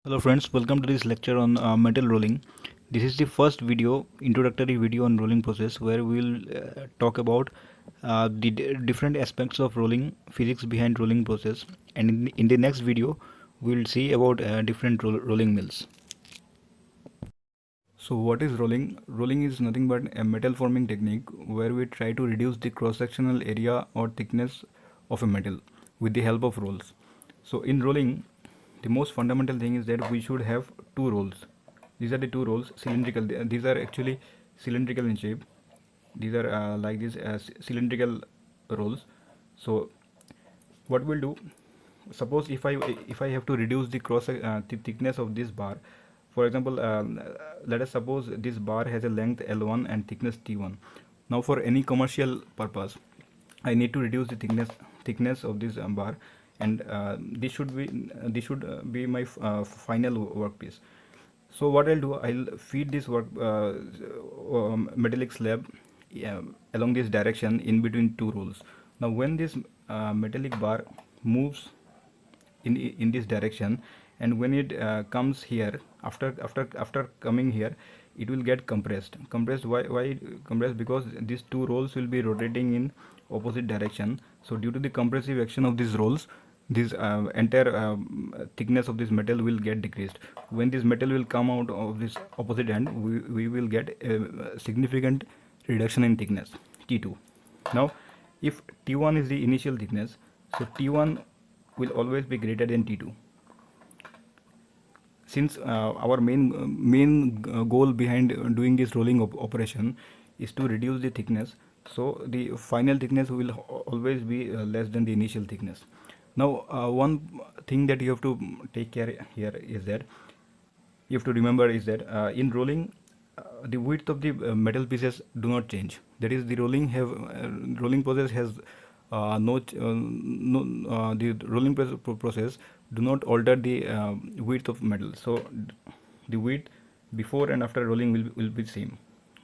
Hello friends, welcome to this lecture on metal rolling. This is the first video, introductory video on rolling process where we will talk about the different aspects of rolling, physics behind rolling process, and in the next video we will see about different rolling mills. So what is rolling? Rolling is nothing but a metal forming technique where we try to reduce the cross-sectional area or thickness of a metal with the help of rolls. So in rolling, the most fundamental thing is that we should have two rolls. These are the two rolls, cylindrical. These are actually cylindrical in shape. These are like this cylindrical rolls. So what we'll do, suppose if I have to reduce the thickness of this bar. For example, let us suppose this bar has a length L1 and thickness T1. Now for any commercial purpose I need to reduce the thickness of this bar, and this should be my final workpiece. So what I'll do, I'll feed this metallic slab, yeah, along this direction in between two rolls. Now when this metallic bar moves in this direction, and when it comes here, after coming here, it will get compressed. Why compressed? Because these two rolls will be rotating in opposite direction. So due to the compressive action of these rolls, this entire thickness of this metal will get decreased. When this metal will come out of this opposite end, we will get a significant reduction in thickness, T2. Now if T1 is the initial thickness, so T1 will always be greater than T2. Since our main goal behind doing this rolling operation is to reduce the thickness, so the final thickness will always be less than the initial thickness. Now one thing that you have to take care here is that you have to remember is that in rolling, the width of the metal pieces do not change. That is, the rolling process has the rolling process do not alter the width of metal. So the width before and after rolling will be same.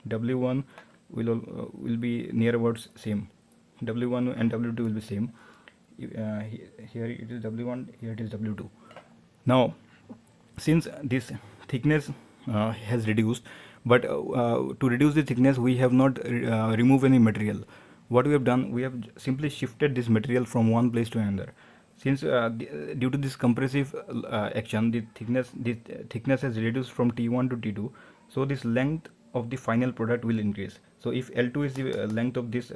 W1 will be near about same. W1 and W2 will be same. Here it is W1, here it is W2. Now since this thickness has reduced, but to reduce the thickness we have not removed any material. What we have done, we have simply shifted this material from one place to another. Since due to this compressive action, the thickness has reduced from T1 to T2, so this length of the final product will increase. So if L2 is the length of this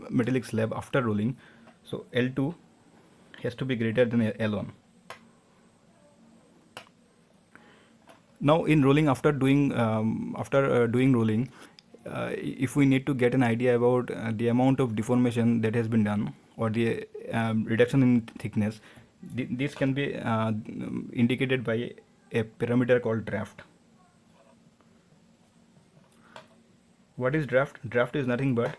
metallic slab after rolling, so L2 has to be greater than L1. Now in rolling, after doing rolling, if we need to get an idea about the amount of deformation that has been done, or the reduction in thickness, this can be indicated by a parameter called draft. What is draft? Draft is nothing but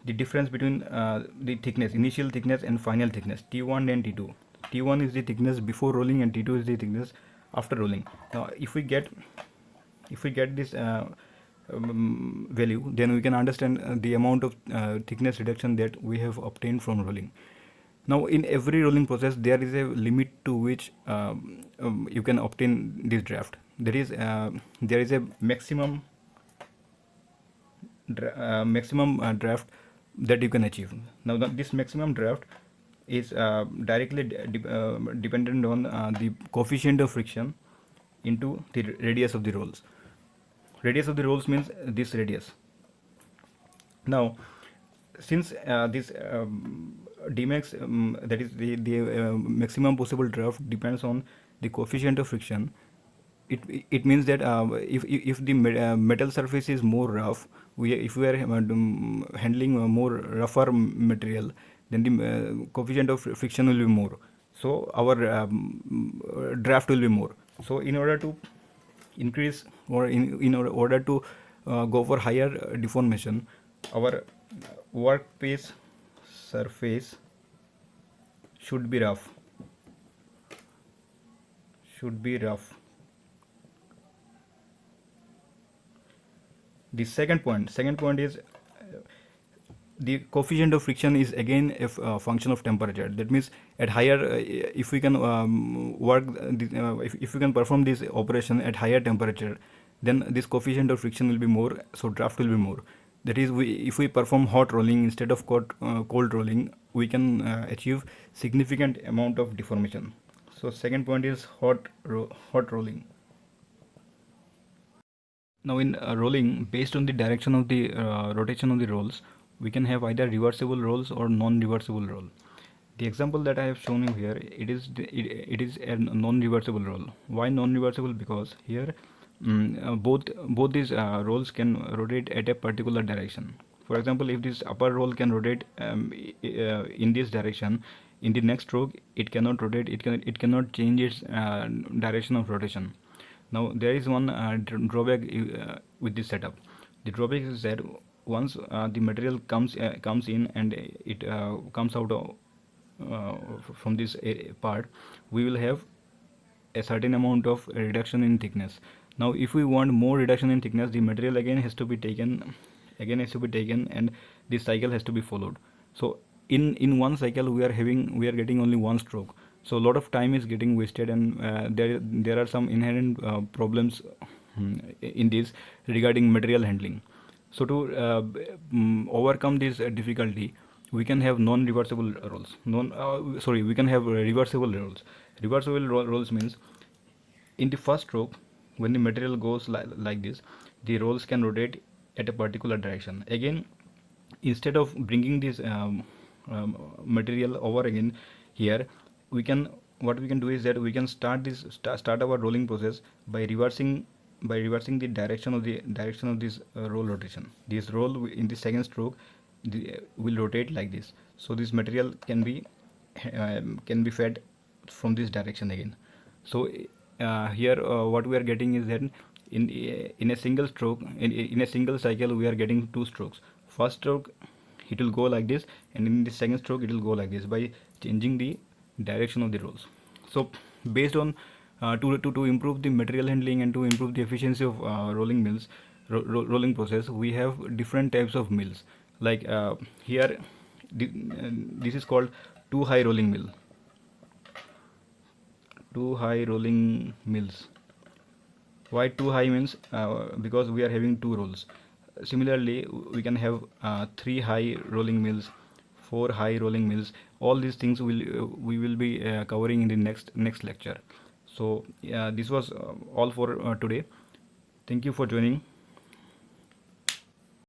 the difference between the thickness, initial thickness and final thickness, T1 and T2. T1 is the thickness before rolling and T2 is the thickness after rolling. Now if we get this value, then we can understand the amount of thickness reduction that we have obtained from rolling. Now in every rolling process there is a limit to which you can obtain this draft. There is a maximum draft that you can achieve. Now this maximum draft is directly dependent on the coefficient of friction into the radius of the rolls. Radius of the rolls means this radius. Now since this dmax, that is the maximum possible draft, depends on the coefficient of friction, it means that if the metal surface is more rough, if we are handling more rougher material, then the coefficient of friction will be more, so our draft will be more. So in order to increase, or in order to go for higher deformation, our workpiece surface should be rough. The second point is the coefficient of friction is again a function of temperature. That means at higher, if we can if we can perform this operation at higher temperature, then this coefficient of friction will be more, so draft will be more. That is, if we perform hot rolling instead of cold rolling, we can achieve significant amount of deformation. So second point is hot rolling. Now in rolling, based on the direction of the rotation of the rolls, we can have either reversible rolls or non-reversible roll. The example that I have shown you here, it is a non-reversible roll. Why non-reversible? Because here both these rolls can rotate at a particular direction. For example, if this upper roll can rotate in this direction, in the next stroke it cannot rotate. It cannot change its direction of rotation. Now there is one drawback with this setup. The drawback is that once the material comes in and it comes out from this part, we will have a certain amount of reduction in thickness. Now if we want more reduction in thickness, the material again has to be taken, and this cycle has to be followed. So in one cycle we are getting only one stroke, so a lot of time is getting wasted, and there are some inherent problems in this regarding material handling. So to overcome this difficulty, we can have non-reversible rolls. We can have reversible rolls. Reversible rolls means in the first stroke, when the material goes like this, the rolls can rotate at a particular direction. Again, instead of bringing this material over again here, what we can do is that we can start our rolling process by reversing the direction of this roll rotation. This roll in the second stroke will rotate like this, so this material can be fed from this direction again. So here what we are getting is that in a single stroke, in a single cycle, we are getting two strokes. First stroke it will go like this, and in the second stroke it will go like this, by changing the direction of the rolls. So based on to improve the material handling and to improve the efficiency of rolling process, we have different types of mills. Like here this is called two high rolling mills. Why two high means because we are having two rolls. Similarly, we can have three high rolling mills, four high rolling mills. All these things we will be covering in the next lecture. So this was all for today. Thank you for joining.